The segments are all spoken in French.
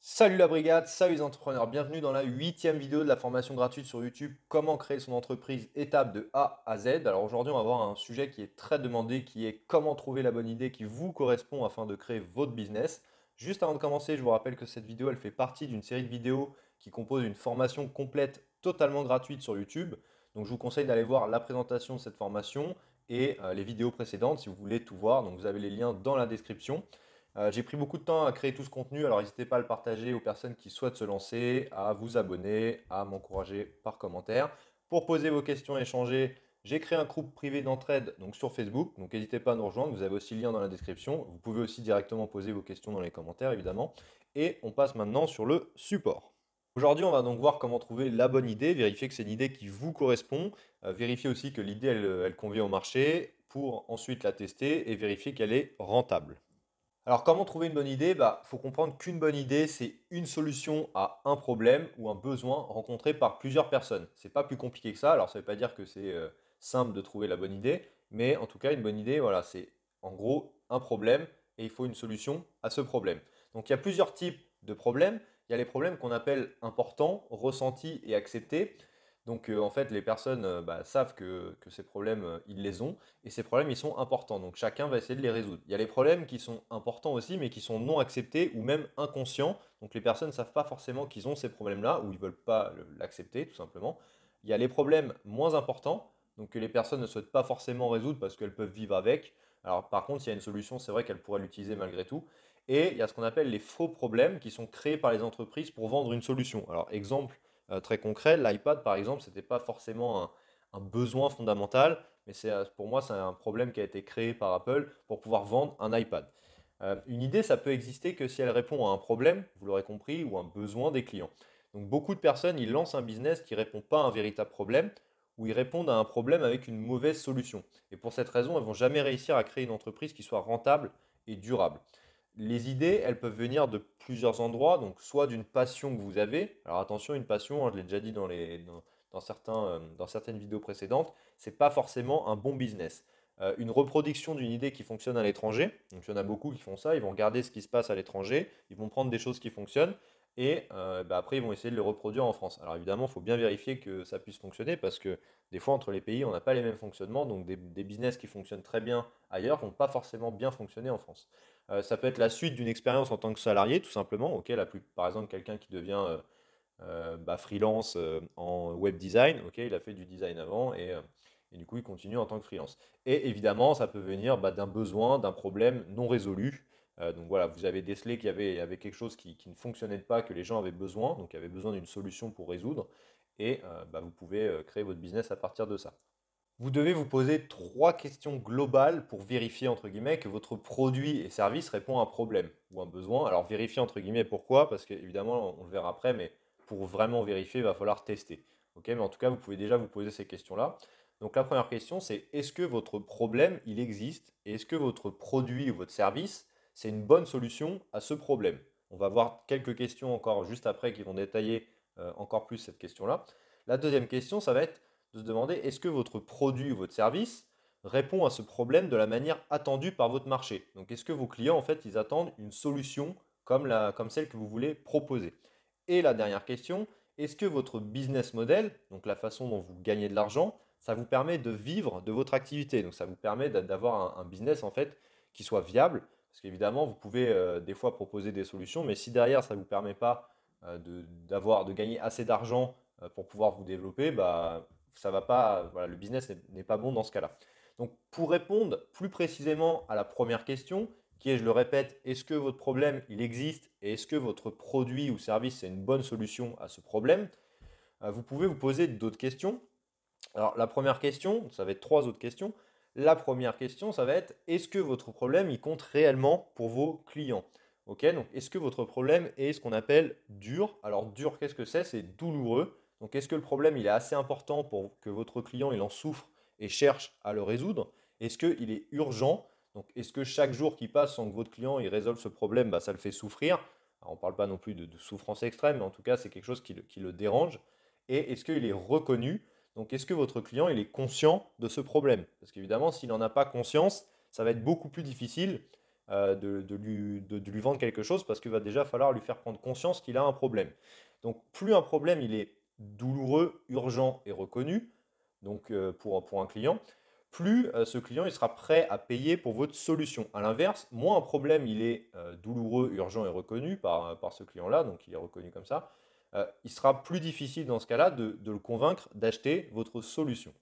Salut la brigade, salut les entrepreneurs, bienvenue dans la 8e vidéo de la formation gratuite sur YouTube, comment créer son entreprise étape de A à Z. Alors aujourd'hui on va voir un sujet qui est très demandé, qui est comment trouver la bonne idée qui vous correspond afin de créer votre business. Juste avant de commencer, je vous rappelle que cette vidéo elle fait partie d'une série de vidéos qui compose une formation complète totalement gratuite sur YouTube. Donc je vous conseille d'aller voir la présentation de cette formation et les vidéos précédentes si vous voulez tout voir. Donc vous avez les liens dans la description. J'ai pris beaucoup de temps à créer tout ce contenu, alors n'hésitez pas à le partager aux personnes qui souhaitent se lancer, à vous abonner, à m'encourager par commentaire. Pour poser vos questions et échanger, j'ai créé un groupe privé d'entraide donc sur Facebook, donc n'hésitez pas à nous rejoindre, vous avez aussi le lien dans la description. Vous pouvez aussi directement poser vos questions dans les commentaires évidemment. Et on passe maintenant sur le support. Aujourd'hui, on va donc voir comment trouver la bonne idée, vérifier que c'est une idée qui vous correspond, vérifier aussi que l'idée elle convient au marché pour ensuite la tester et vérifier qu'elle est rentable. Alors, comment trouver une bonne idée? Bah, faut comprendre qu'une bonne idée, c'est une solution à un problème ou un besoin rencontré par plusieurs personnes. C'est pas plus compliqué que ça. Alors, ça veut pas dire que c'est simple de trouver la bonne idée, mais en tout cas, une bonne idée, voilà, c'est en gros un problème et il faut une solution à ce problème. Donc, il y a plusieurs types de problèmes. Il y a les problèmes qu'on appelle importants, ressentis et acceptés. Donc, en fait, les personnes savent que ces problèmes, ils les ont. Et ces problèmes, ils sont importants. Donc chacun va essayer de les résoudre. Il y a les problèmes qui sont importants aussi, mais qui sont non acceptés ou même inconscients. Donc les personnes ne savent pas forcément qu'ils ont ces problèmes-là ou ils ne veulent pas l'accepter, tout simplement. Il y a les problèmes moins importants, donc que les personnes ne souhaitent pas forcément résoudre parce qu'elles peuvent vivre avec. Alors par contre, s'il y a une solution, c'est vrai qu'elles pourraient l'utiliser malgré tout. Et il y a ce qu'on appelle les faux problèmes qui sont créés par les entreprises pour vendre une solution. Alors exemple très concret, l'iPad par exemple, ce n'était pas forcément un besoin fondamental, mais pour moi, c'est un problème qui a été créé par Apple pour pouvoir vendre un iPad. Une idée, ça peut exister que si elle répond à un problème, vous l'aurez compris, ou un besoin des clients. Donc beaucoup de personnes, ils lancent un business qui ne répond pas à un véritable problème, ou ils répondent à un problème avec une mauvaise solution. Et pour cette raison, elles ne vont jamais réussir à créer une entreprise qui soit rentable et durable. Les idées, elles peuvent venir de plusieurs endroits, donc soit d'une passion que vous avez. Alors attention, une passion, hein, je l'ai déjà dit dans certaines vidéos précédentes, c'est pas forcément un bon business. Une reproduction d'une idée qui fonctionne à l'étranger, donc il y en a beaucoup qui font ça, ils vont regarder ce qui se passe à l'étranger, ils vont prendre des choses qui fonctionnent et après ils vont essayer de les reproduire en France. Alors évidemment, il faut bien vérifier que ça puisse fonctionner parce que des fois entre les pays, on n'a pas les mêmes fonctionnements, donc des business qui fonctionnent très bien ailleurs vont pas forcément bien fonctionner en France. Ça peut être la suite d'une expérience en tant que salarié, tout simplement. Ok, par exemple, quelqu'un qui devient freelance en web design. Ok, il a fait du design avant et du coup, il continue en tant que freelance. Et évidemment, ça peut venir d'un besoin, d'un problème non résolu. Donc voilà, vous avez décelé qu'il y avait quelque chose qui ne fonctionnait pas, que les gens avaient besoin, donc avaient besoin d'une solution pour résoudre. Et vous pouvez créer votre business à partir de ça. Vous devez vous poser trois questions globales pour vérifier, entre guillemets, que votre produit et service répond à un problème ou un besoin. Alors vérifier, entre guillemets, pourquoi? Parce qu'évidemment, on le verra après, mais pour vraiment vérifier, il va falloir tester. Ok, mais en tout cas, vous pouvez déjà vous poser ces questions-là. Donc la première question, c'est est-ce que votre problème, il existe? Et est-ce que votre produit ou votre service, c'est une bonne solution à ce problème? On va voir quelques questions encore juste après qui vont détailler encore plus cette question-là. La deuxième question, ça va être de se demander est-ce que votre produit ou votre service répond à ce problème de la manière attendue par votre marché. Donc est-ce que vos clients, en fait, ils attendent une solution comme celle que vous voulez proposer. Et la dernière question, est-ce que votre business model, donc la façon dont vous gagnez de l'argent, ça vous permet de vivre de votre activité. Donc ça vous permet d'avoir un business en fait qui soit viable. Parce qu'évidemment, vous pouvez des fois proposer des solutions, mais si derrière ça ne vous permet pas de gagner assez d'argent pour pouvoir vous développer, bah, ça va pas, voilà, le business n'est pas bon dans ce cas-là. Donc, pour répondre plus précisément à la première question, qui est, je le répète, est-ce que votre problème, il existe et est-ce que votre produit ou service, c'est une bonne solution à ce problème, vous pouvez vous poser d'autres questions. Alors, la première question, ça va être trois autres questions. La première question, ça va être, est-ce que votre problème, il compte réellement pour vos clients? Ok, donc est-ce que votre problème est ce qu'on appelle dur? Alors, dur, qu'est-ce que c'est? C'est douloureux. Donc, est-ce que le problème, il est assez important pour que votre client, il en souffre et cherche à le résoudre? Est-ce qu'il est urgent? Donc, est-ce que chaque jour qui passe sans que votre client, il résolve ce problème, bah, ça le fait souffrir? Alors, on ne parle pas non plus de souffrance extrême, mais en tout cas, c'est quelque chose qui le dérange. Et est-ce qu'il est reconnu? Donc, est-ce que votre client il est conscient de ce problème? Parce qu'évidemment, s'il n'en a pas conscience, ça va être beaucoup plus difficile de lui vendre quelque chose parce qu'il va déjà falloir lui faire prendre conscience qu'il a un problème. Donc plus un problème il est douloureux, urgent et reconnu, donc pour un client, plus ce client il sera prêt à payer pour votre solution. À l'inverse, moins un problème il est douloureux, urgent et reconnu par ce client-là, donc il est reconnu comme ça, il sera plus difficile dans ce cas-là de le convaincre d'acheter votre solution.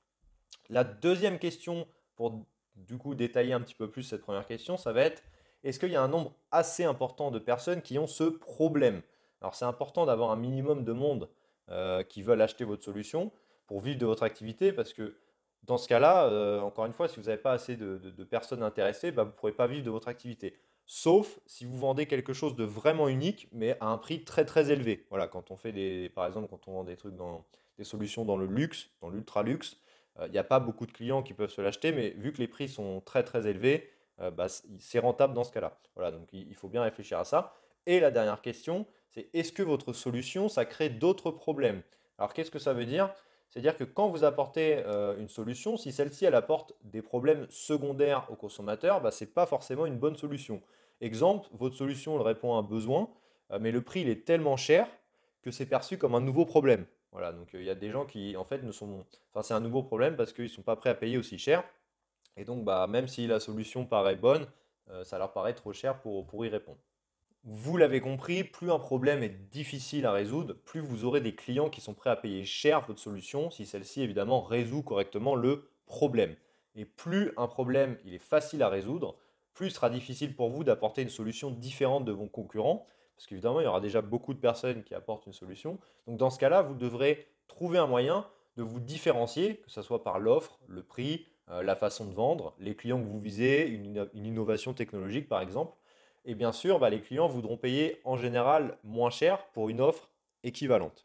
La deuxième question, pour du coup détailler un petit peu plus cette première question, ça va être est-ce qu'il y a un nombre assez important de personnes qui ont ce problème? Alors c'est important d'avoir un minimum de monde qui veulent acheter votre solution pour vivre de votre activité parce que dans ce cas-là, encore une fois, si vous n'avez pas assez de personnes intéressées, bah, vous ne pourrez pas vivre de votre activité. Sauf si vous vendez quelque chose de vraiment unique, mais à un prix très très élevé. Voilà, quand on fait par exemple, quand on vend des trucs des solutions dans le luxe, dans l'ultra luxe, il n'y a pas beaucoup de clients qui peuvent se l'acheter, mais vu que les prix sont très très élevés, bah, c'est rentable dans ce cas-là. Voilà, donc il faut bien réfléchir à ça. Et la dernière question, c'est est-ce que votre solution, ça crée d'autres problèmes? Alors qu'est-ce que ça veut dire? C'est-à-dire que quand vous apportez une solution, si celle-ci elle apporte des problèmes secondaires au consommateur, bah, ce n'est pas forcément une bonne solution. Exemple, votre solution elle répond à un besoin, mais le prix il est tellement cher que c'est perçu comme un nouveau problème. Voilà, donc il y a des gens qui en fait ne sont, enfin c'est un nouveau problème parce qu'ils ne sont pas prêts à payer aussi cher. Et donc bah, même si la solution paraît bonne, ça leur paraît trop cher pour y répondre. Vous l'avez compris, plus un problème est difficile à résoudre, plus vous aurez des clients qui sont prêts à payer cher votre solution si celle-ci évidemment résout correctement le problème. Et plus un problème il est facile à résoudre, plus il sera difficile pour vous d'apporter une solution différente de vos concurrents, parce qu'évidemment il y aura déjà beaucoup de personnes qui apportent une solution. Donc dans ce cas-là, vous devrez trouver un moyen de vous différencier, que ce soit par l'offre, le prix, la façon de vendre, les clients que vous visez, une innovation technologique par exemple. Et bien sûr, bah, les clients voudront payer en général moins cher pour une offre équivalente.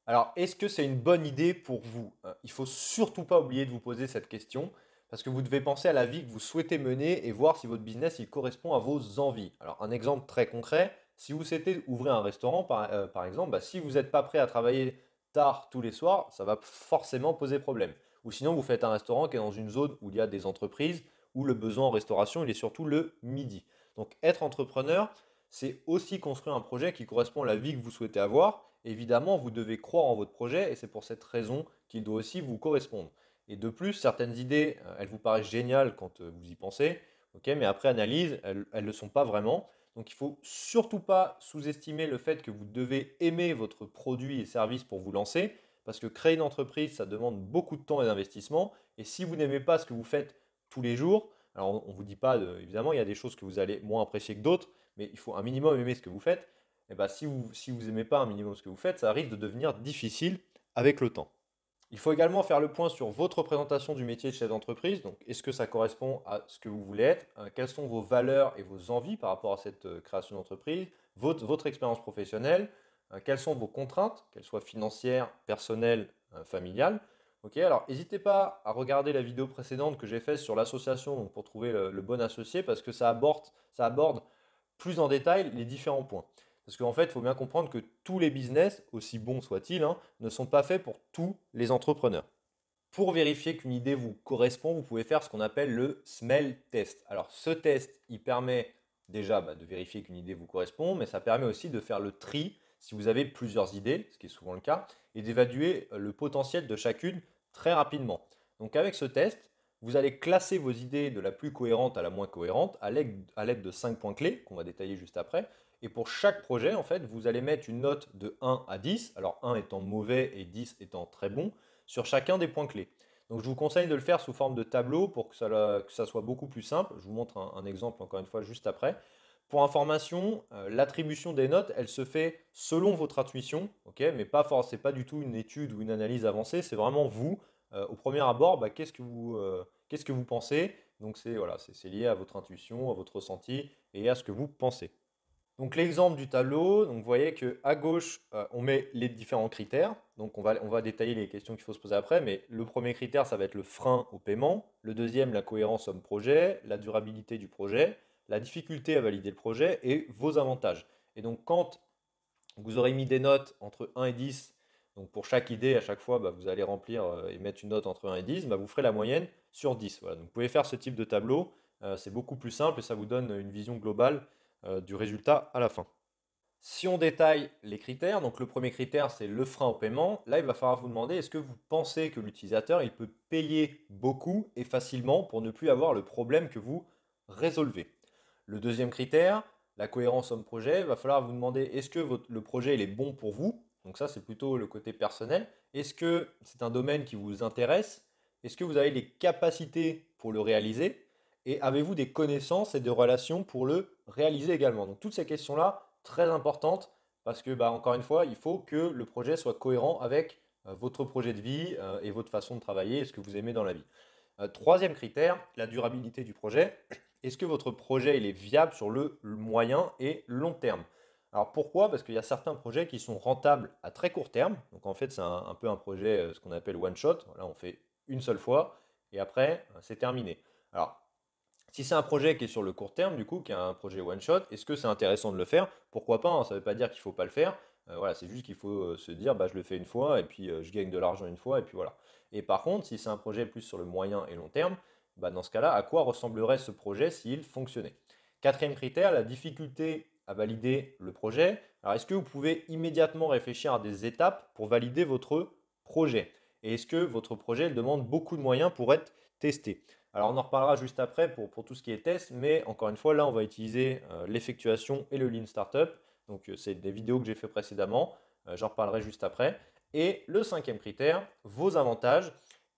Alors, est-ce que c'est une bonne idée pour vous? Il ne faut surtout pas oublier de vous poser cette question parce que vous devez penser à la vie que vous souhaitez mener et voir si votre business il correspond à vos envies. Alors, un exemple très concret, si vous souhaitez ouvrir un restaurant par exemple, bah, si vous n'êtes pas prêt à travailler tard tous les soirs, ça va forcément poser problème. Ou sinon, vous faites un restaurant qui est dans une zone où il y a des entreprises où le besoin en restauration il est surtout le midi. Donc, être entrepreneur, c'est aussi construire un projet qui correspond à la vie que vous souhaitez avoir. Évidemment, vous devez croire en votre projet et c'est pour cette raison qu'il doit aussi vous correspondre. Et de plus, certaines idées, elles vous paraissent géniales quand vous y pensez, ok, mais après analyse, elles ne le sont pas vraiment. Donc il ne faut surtout pas sous-estimer le fait que vous devez aimer votre produit et service pour vous lancer, parce que créer une entreprise, ça demande beaucoup de temps et d'investissement. Et si vous n'aimez pas ce que vous faites tous les jours, alors on ne vous dit pas, évidemment, il y a des choses que vous allez moins apprécier que d'autres, mais il faut un minimum aimer ce que vous faites. Et bah, si vous aimez pas un minimum ce que vous faites, ça risque de devenir difficile avec le temps. Il faut également faire le point sur votre représentation du métier de chef d'entreprise. Donc, est-ce que ça correspond à ce que vous voulez être? Quelles sont vos valeurs et vos envies par rapport à cette création d'entreprise? Votre expérience professionnelle? Quelles sont vos contraintes, qu'elles soient financières, personnelles, familiales? Ok, alors n'hésitez pas à regarder la vidéo précédente que j'ai faite sur l'association donc pour trouver le bon associé parce que ça aborde plus en détail les différents points. Parce qu'en fait, il faut bien comprendre que tous les business, aussi bons soient-ils, hein, ne sont pas faits pour tous les entrepreneurs. Pour vérifier qu'une idée vous correspond, vous pouvez faire ce qu'on appelle le smell test. Alors ce test, il permet déjà de vérifier qu'une idée vous correspond, mais ça permet aussi de faire le tri si vous avez plusieurs idées, ce qui est souvent le cas, et d'évaluer le potentiel de chacune très rapidement. Donc avec ce test, vous allez classer vos idées de la plus cohérente à la moins cohérente à l'aide de 5 points clés qu'on va détailler juste après. Et pour chaque projet, en fait, vous allez mettre une note de 1 à 10, alors 1 étant mauvais et 10 étant très bon, sur chacun des points clés. Donc je vous conseille de le faire sous forme de tableau pour que ça soit beaucoup plus simple. Je vous montre un exemple encore une fois juste après. Pour information, l'attribution des notes, elle se fait selon votre intuition, ok, mais c'est pas du tout une étude ou une analyse avancée, c'est vraiment vous, au premier abord, qu'est-ce que vous pensez? Donc c'est voilà, c'est lié à votre intuition, à votre ressenti et à ce que vous pensez. Donc l'exemple du tableau, donc vous voyez qu'à gauche, on met les différents critères. Donc on va détailler les questions qu'il faut se poser après, mais le premier critère, ça va être le frein au paiement. Le deuxième, la cohérence homme-projet, la durabilité du projet, la difficulté à valider le projet et vos avantages. Et donc quand vous aurez mis des notes entre 1 et 10, donc pour chaque idée, à chaque fois, vous allez remplir et mettre une note entre 1 et 10, vous ferez la moyenne sur 10. Voilà. Donc vous pouvez faire ce type de tableau. C'est beaucoup plus simple et ça vous donne une vision globale du résultat à la fin. Si on détaille les critères, donc le premier critère, c'est le frein au paiement. Là, il va falloir vous demander, est-ce que vous pensez que l'utilisateur, il peut payer beaucoup et facilement pour ne plus avoir le problème que vous résolvez? Le deuxième critère, la cohérence homme-projet, il va falloir vous demander, est-ce que le projet, il est bon pour vous? Donc ça, c'est plutôt le côté personnel. Est-ce que c'est un domaine qui vous intéresse? Est-ce que vous avez les capacités pour le réaliser? Et avez-vous des connaissances et des relations pour le réaliser également? Donc toutes ces questions-là, très importantes, parce que, bah, encore une fois, il faut que le projet soit cohérent avec votre projet de vie et votre façon de travailler et ce que vous aimez dans la vie. Troisième critère, la durabilité du projet. Est-ce que votre projet il est viable sur le moyen et long terme? Alors pourquoi? Parce qu'il y a certains projets qui sont rentables à très court terme. Donc en fait, c'est un peu un projet, ce qu'on appelle one shot. Là, on fait une seule fois et après, c'est terminé. Alors, si c'est un projet qui est sur le court terme, du coup, qui est un projet one shot, est-ce que c'est intéressant de le faire? Pourquoi pas, hein, ça ne veut pas dire qu'il ne faut pas le faire. Voilà, c'est juste qu'il faut se dire, bah, je le fais une fois et puis je gagne de l'argent une fois et puis voilà. Et par contre, si c'est un projet plus sur le moyen et long terme, bah, dans ce cas-là, à quoi ressemblerait ce projet s'il fonctionnait? Quatrième critère, la difficulté à valider le projet. Alors, est-ce que vous pouvez immédiatement réfléchir à des étapes pour valider votre projet? Et est-ce que votre projet il demande beaucoup de moyens pour être testé? Alors, on en reparlera juste après pour tout ce qui est test, mais encore une fois, là, on va utiliser l'effectuation et le Lean Startup. Donc, c'est des vidéos que j'ai fait précédemment. J'en reparlerai juste après. Et le cinquième critère, vos avantages.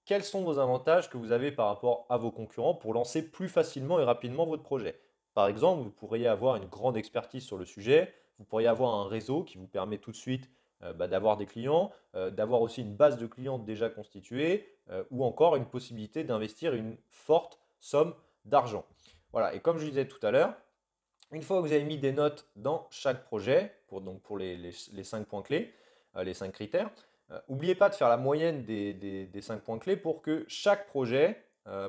Quels sont vos avantages que vous avez par rapport à vos concurrents pour lancer plus facilement et rapidement votre projet? Par exemple, vous pourriez avoir une grande expertise sur le sujet, vous pourriez avoir un réseau qui vous permet tout de suite bah, d'avoir des clients, d'avoir aussi une base de clients déjà constituée, ou encore une possibilité d'investir une forte somme d'argent. Voilà, et comme je disais tout à l'heure, une fois que vous avez mis des notes dans chaque projet, pour les 5 points clés, les 5 critères, n'oubliez pas de faire la moyenne des 5 points clés pour chaque projet,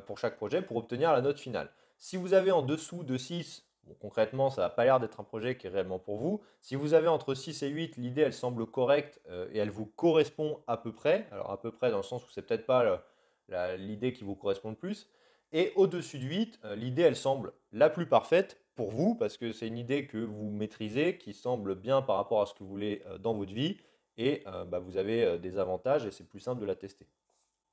pour obtenir la note finale. Si vous avez en dessous de 6, bon, concrètement, ça n'a pas l'air d'être un projet qui est réellement pour vous. Si vous avez entre 6 et 8, l'idée, elle semble correcte et elle vous correspond à peu près. Alors à peu près dans le sens où c'est peut-être pas l'idée qui vous correspond le plus. Et au-dessus de 8, l'idée, elle semble la plus parfaite pour vous, parce que c'est une idée que vous maîtrisez, qui semble bien par rapport à ce que vous voulez dans votre vie, et bah, vous avez des avantages, et c'est plus simple de la tester.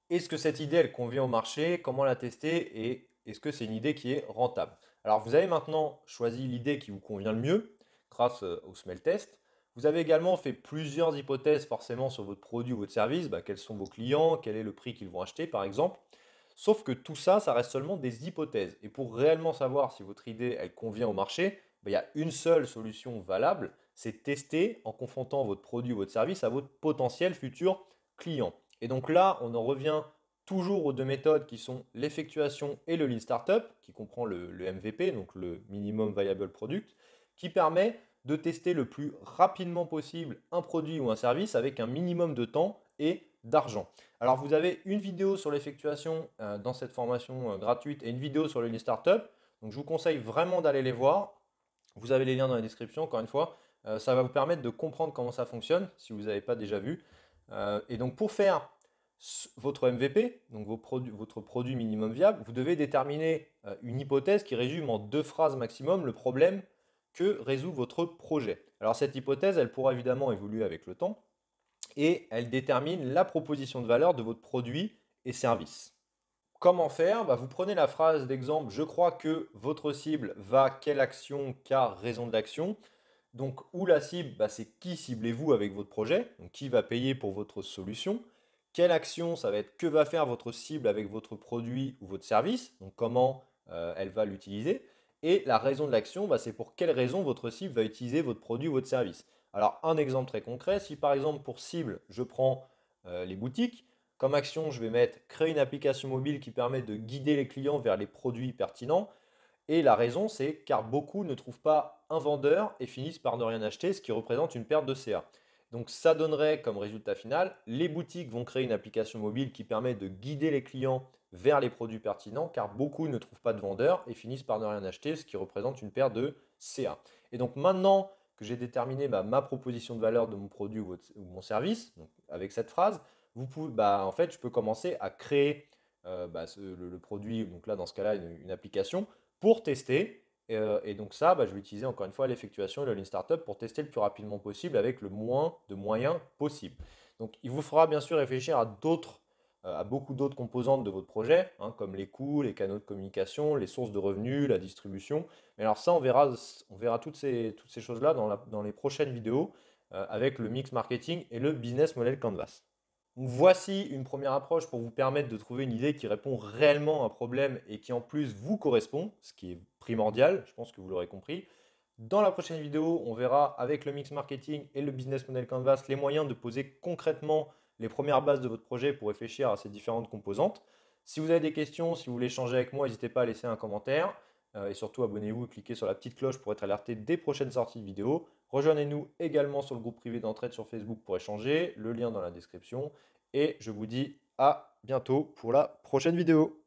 Est-ce que cette idée, elle convient au marché? Comment la tester? Et est-ce que c'est une idée qui est rentable? Alors, vous avez maintenant choisi l'idée qui vous convient le mieux grâce au smell test. Vous avez également fait plusieurs hypothèses forcément sur votre produit ou votre service. Bah, quels sont vos clients? Quel est le prix qu'ils vont acheter, par exemple? Sauf que tout ça, ça reste seulement des hypothèses. Et pour réellement savoir si votre idée, elle convient au marché, bah, il y a une seule solution valable, c'est tester en confrontant votre produit ou votre service à votre potentiel futur client. Et donc là, on en revient toujours aux deux méthodes qui sont l'effectuation et le Lean Startup, qui comprend le MVP, donc le Minimum Viable Product, qui permet de tester le plus rapidement possible un produit ou un service avec un minimum de temps et d'argent. Alors vous avez une vidéo sur l'effectuation dans cette formation gratuite et une vidéo sur le Lean Startup. Donc je vous conseille vraiment d'aller les voir. Vous avez les liens dans la description, encore une fois. Ça va vous permettre de comprendre comment ça fonctionne si vous n'avez pas déjà vu. Et donc pour faire votre MVP, donc votre produit minimum viable, vous devez déterminer une hypothèse qui résume en 2 phrases maximum le problème que résout votre projet. Alors cette hypothèse, elle pourra évidemment évoluer avec le temps et elle détermine la proposition de valeur de votre produit et service. Comment faire? Bah, vous prenez la phrase d'exemple, je crois que votre cible va quelle action car raison de l'action. Donc, où la cible, bah, c'est qui ciblez-vous avec votre projet, donc qui va payer pour votre solution. Quelle action, ça va être que va faire votre cible avec votre produit ou votre service, donc comment elle va l'utiliser. Et la raison de l'action, bah, c'est pour quelle raison votre cible va utiliser votre produit ou votre service. Alors, un exemple très concret, si par exemple pour cible, je prends les boutiques, comme action, je vais mettre créer une application mobile qui permet de guider les clients vers les produits pertinents. Et la raison, c'est car beaucoup ne trouvent pas un vendeur et finissent par ne rien acheter, ce qui représente une perte de CA. Donc ça donnerait comme résultat final, les boutiques vont créer une application mobile qui permet de guider les clients vers les produits pertinents, car beaucoup ne trouvent pas de vendeur et finissent par ne rien acheter, ce qui représente une perte de CA. Et donc maintenant que j'ai déterminé ma proposition de valeur de mon produit ou mon service, donc avec cette phrase, en fait, je peux commencer à créer le produit, donc là dans ce cas-là une application, pour tester. Et donc ça, bah, je vais utiliser encore une fois l'effectuation et le Lean Startup pour tester le plus rapidement possible avec le moins de moyens possible. Donc il vous fera bien sûr réfléchir à beaucoup d'autres composantes de votre projet, hein, comme les coûts, les canaux de communication, les sources de revenus, la distribution. Mais alors ça, on verra toutes ces choses-là dans les prochaines vidéos avec le mix marketing et le business model Canvas. Donc, voici une première approche pour vous permettre de trouver une idée qui répond réellement à un problème et qui en plus vous correspond, ce qui est primordial, je pense que vous l'aurez compris. Dans la prochaine vidéo, on verra avec le mix marketing et le business model Canvas les moyens de poser concrètement les premières bases de votre projet pour réfléchir à ces différentes composantes. Si vous avez des questions, si vous voulez échanger avec moi, n'hésitez pas à laisser un commentaire. Et surtout, abonnez-vous et cliquez sur la petite cloche pour être alerté des prochaines sorties de vidéos. Rejoignez-nous également sur le groupe privé d'entraide sur Facebook pour échanger, le lien dans la description. Et je vous dis à bientôt pour la prochaine vidéo.